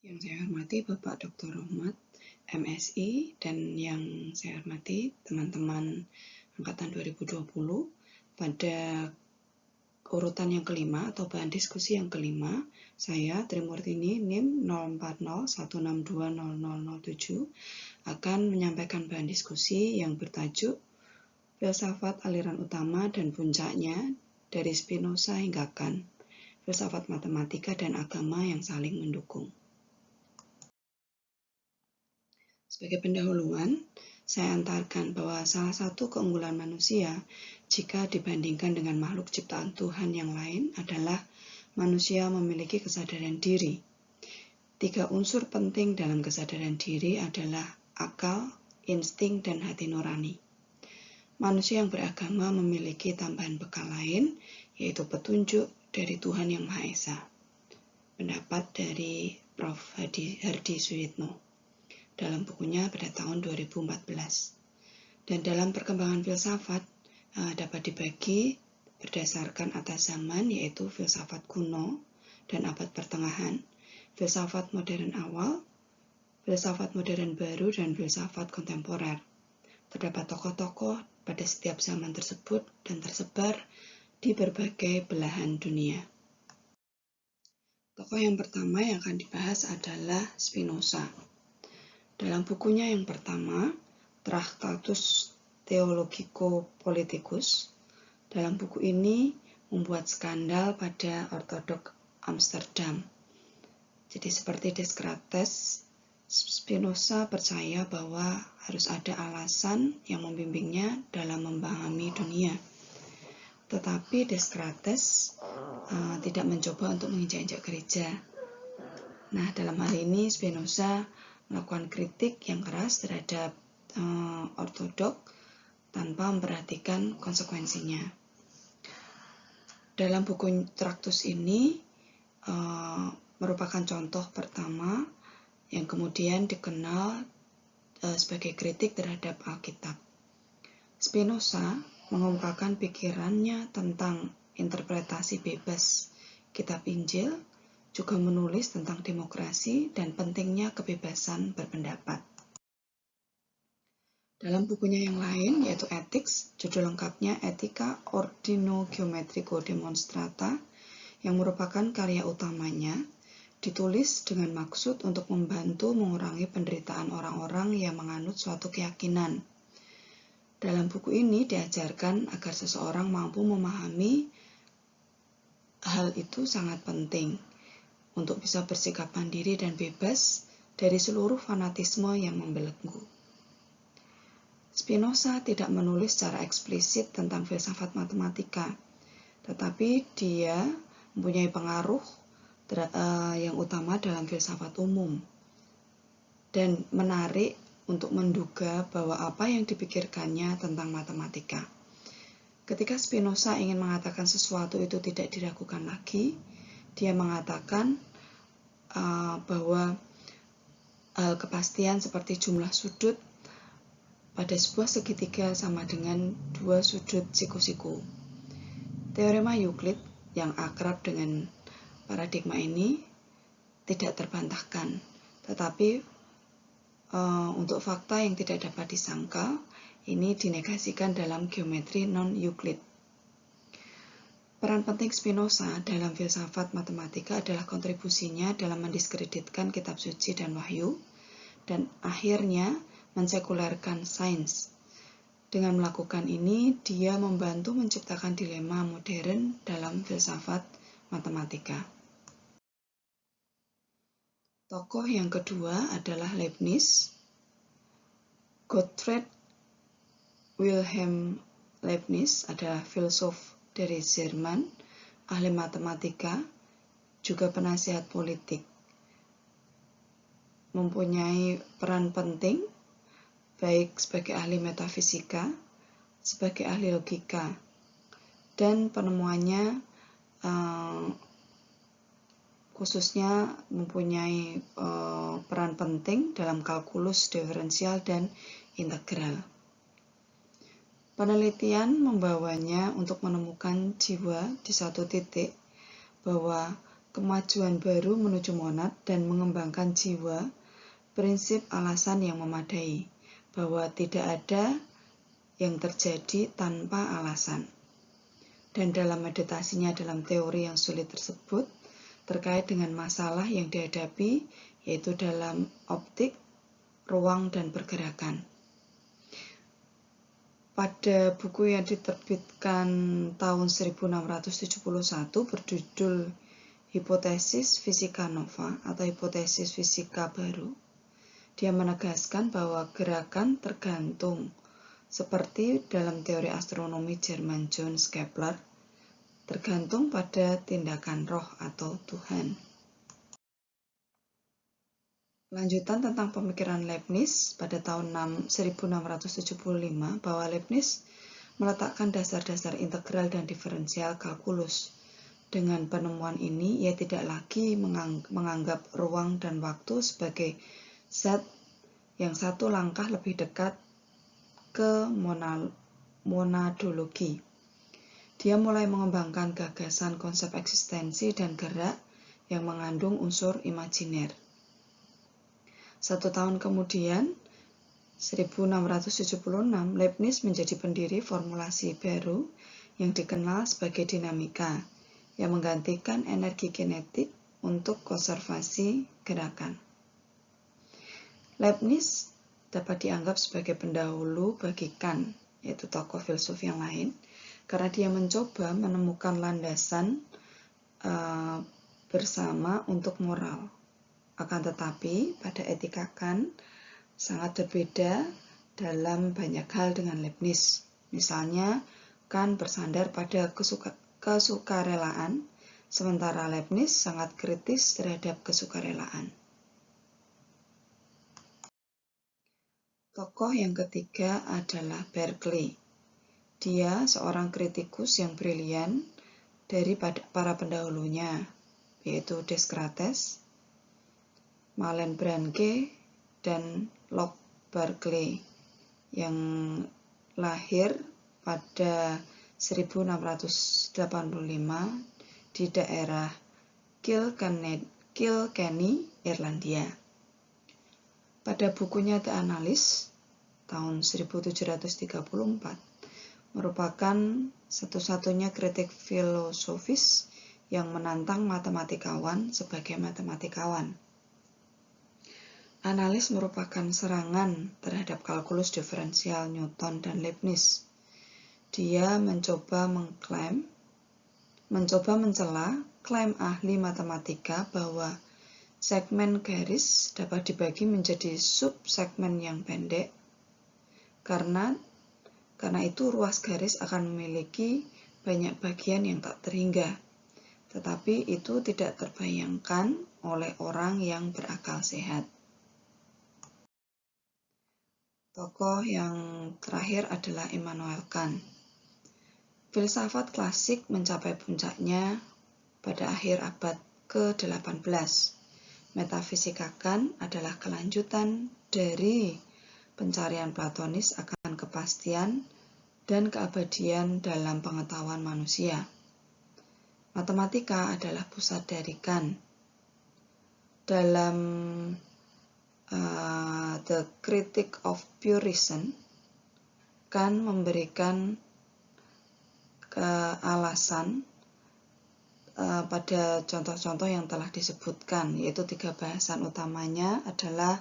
Yang saya hormati Bapak Dr. Rohmat, MSI, dan yang saya hormati teman-teman Angkatan 2020 pada urutan yang kelima atau bahan diskusi yang kelima, saya Trimurtini NIM 0401620007 akan menyampaikan bahan diskusi yang bertajuk Filsafat Aliran Utama dan Puncaknya dari Spinoza hingga Kant, Filsafat Matematika dan Agama yang saling mendukung. Sebagai pendahuluan, saya antarkan bahwa salah satu keunggulan manusia jika dibandingkan dengan makhluk ciptaan Tuhan yang lain adalah manusia memiliki kesadaran diri. 3 unsur penting dalam kesadaran diri adalah akal, insting, dan hati nurani. Manusia yang beragama memiliki tambahan bekal lain, yaitu petunjuk dari Tuhan Yang Maha Esa. Pendapat dari Prof. Hardi Suyitno dalam bukunya pada tahun 2014. Dan dalam perkembangan filsafat dapat dibagi berdasarkan atas zaman, yaitu filsafat kuno dan abad pertengahan, filsafat modern awal, filsafat modern baru, dan filsafat kontemporer. Terdapat tokoh-tokoh pada setiap zaman tersebut dan tersebar di berbagai belahan dunia. Tokoh yang pertama yang akan dibahas adalah Spinoza. Dalam bukunya yang pertama, Tractatus Theologico Politicus, dalam buku ini membuat skandal pada ortodok Amsterdam. Jadi seperti Descartes, Spinoza percaya bahwa harus ada alasan yang membimbingnya dalam memahami dunia. Tetapi Descartes tidak mencoba untuk menginjak-injak gereja. Nah, dalam hal ini Spinoza melakukan kritik yang keras terhadap ortodok tanpa memperhatikan konsekuensinya. Dalam buku Traktus ini merupakan contoh pertama yang kemudian dikenal sebagai kritik terhadap Alkitab. Spinoza mengemukakan pikirannya tentang interpretasi bebas Kitab Injil, juga menulis tentang demokrasi dan pentingnya kebebasan berpendapat. Dalam bukunya yang lain, yaitu Ethics, judul lengkapnya Ethica Ordino Geometrico Demonstrata, yang merupakan karya utamanya, ditulis dengan maksud untuk membantu mengurangi penderitaan orang-orang yang menganut suatu keyakinan. Dalam buku ini diajarkan agar seseorang mampu memahami hal itu sangat penting untuk bisa bersikap mandiri dan bebas dari seluruh fanatisme yang membelenggu. Spinoza tidak menulis secara eksplisit tentang filsafat matematika, tetapi dia mempunyai pengaruh yang utama dalam filsafat umum dan menarik untuk menduga bahwa apa yang dipikirkannya tentang matematika. Ketika Spinoza ingin mengatakan sesuatu itu tidak diragukan lagi, dia mengatakan bahwa hal kepastian seperti jumlah sudut pada sebuah segitiga sama dengan 2 sudut siku-siku. Teorema Euclid yang akrab dengan paradigma ini tidak terbantahkan, tetapi untuk fakta yang tidak dapat disangkal, ini dinegasikan dalam geometri non-Euclid. Peran penting Spinoza dalam filsafat matematika adalah kontribusinya dalam mendiskreditkan kitab suci dan wahyu, dan akhirnya mensekulerkan sains. Dengan melakukan ini, dia membantu menciptakan dilema modern dalam filsafat matematika. Tokoh yang kedua adalah Leibniz. Gottfried Wilhelm Leibniz adalah filsuf dari Jerman, ahli matematika, juga penasihat politik. Mempunyai peran penting baik sebagai ahli metafisika, sebagai ahli logika, dan penemuannya khususnya mempunyai peran penting dalam kalkulus diferensial dan integral. Penelitian membawanya untuk menemukan jiwa di satu titik bahwa kemajuan baru menuju monad dan mengembangkan jiwa, prinsip alasan yang memadai, bahwa tidak ada yang terjadi tanpa alasan. Dan dalam meditasinya dalam teori yang sulit tersebut, terkait dengan masalah yang dihadapi, yaitu dalam optik, ruang, dan pergerakan. Pada buku yang diterbitkan tahun 1671 berjudul Hipotesis Fisika Nova atau Hipotesis Fisika Baru, dia menegaskan bahwa gerakan tergantung, seperti dalam teori astronomi Jerman John Kepler, tergantung pada tindakan roh atau Tuhan. Lanjutan tentang pemikiran Leibniz pada tahun 1675, bahwa Leibniz meletakkan dasar-dasar integral dan diferensial kalkulus. Dengan penemuan ini, ia tidak lagi menganggap ruang dan waktu sebagai zat yang satu langkah lebih dekat ke monadologi. Dia mulai mengembangkan gagasan konsep eksistensi dan gerak yang mengandung unsur imajiner. 1 tahun kemudian, 1676, Leibniz menjadi pendiri formulasi baru yang dikenal sebagai dinamika, yang menggantikan energi kinetik untuk konservasi gerakan. Leibniz dapat dianggap sebagai pendahulu bagi Kant, yaitu tokoh filsuf yang lain, karena dia mencoba menemukan landasan bersama untuk moral. Akan tetapi, pada etika Kant sangat berbeda dalam banyak hal dengan Leibniz. Misalnya, Kant bersandar pada kesukarelaan, sementara Leibniz sangat kritis terhadap kesukarelaan. Tokoh yang ketiga adalah Berkeley. Dia seorang kritikus yang brilian dari para pendahulunya, yaitu Descartes, Malenbranche, dan Locke Berkeley, yang lahir pada 1685 di daerah Kilkenny, Irlandia. Pada bukunya The Analyst tahun 1734, merupakan satu-satunya kritik filosofis yang menantang matematikawan sebagai matematikawan. Analis merupakan serangan terhadap kalkulus diferensial Newton dan Leibniz. Dia mencoba mencela klaim ahli matematika bahwa segmen garis dapat dibagi menjadi sub-segmen yang pendek, karena itu ruas garis akan memiliki banyak bagian yang tak terhingga, tetapi itu tidak terbayangkan oleh orang yang berakal sehat. Tokoh yang terakhir adalah Immanuel Kant. Filsafat klasik mencapai puncaknya pada akhir abad ke-18. Metafisika Kant adalah kelanjutan dari pencarian Platonis akan kepastian dan keabadian dalam pengetahuan manusia. Matematika adalah pusat dari Kant. Dalam The Critique of Pure Reason, Kant memberikan alasan pada contoh-contoh yang telah disebutkan, yaitu 3 bahasan utamanya adalah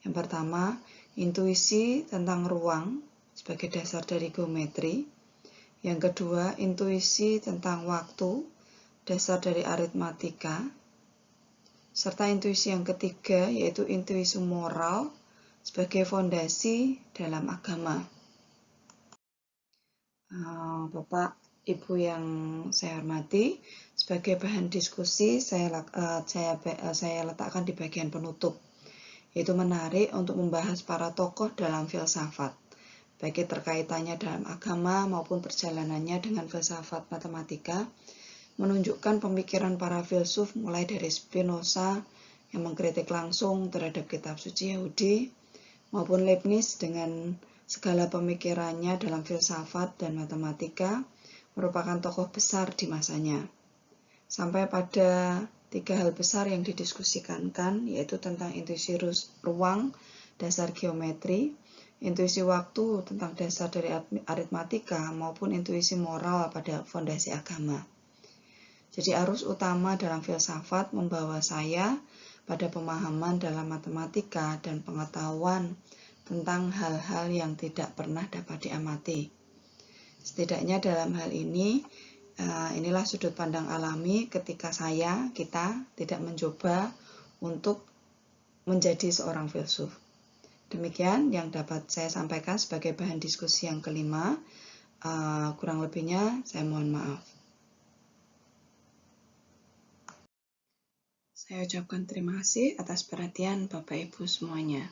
yang pertama, intuisi tentang ruang sebagai dasar dari geometri. Yang kedua, intuisi tentang waktu, dasar dari aritmatika. Serta intuisi yang ketiga, yaitu intuisi moral sebagai fondasi dalam agama. Bapak, Ibu yang saya hormati, sebagai bahan diskusi saya letakkan di bagian penutup, yaitu menarik untuk membahas para tokoh dalam filsafat, baik terkaitannya dalam agama maupun perjalanannya dengan filsafat matematika, menunjukkan pemikiran para filsuf mulai dari Spinoza yang mengkritik langsung terhadap kitab suci Yahudi, maupun Leibniz dengan segala pemikirannya dalam filsafat dan matematika, merupakan tokoh besar di masanya. sampai pada 3 hal besar yang didiskusikan, yaitu tentang intuisi ruang, dasar geometri, intuisi waktu tentang dasar dari aritmatika, maupun intuisi moral pada fondasi agama. Jadi arus utama dalam filsafat membawa saya pada pemahaman dalam matematika dan pengetahuan tentang hal-hal yang tidak pernah dapat diamati. Setidaknya dalam hal ini, inilah sudut pandang alami ketika kita tidak mencoba untuk menjadi seorang filsuf. Demikian yang dapat saya sampaikan sebagai bahan diskusi yang kelima. Kurang lebihnya saya mohon maaf. Saya ucapkan terima kasih atas perhatian Bapak Ibu semuanya.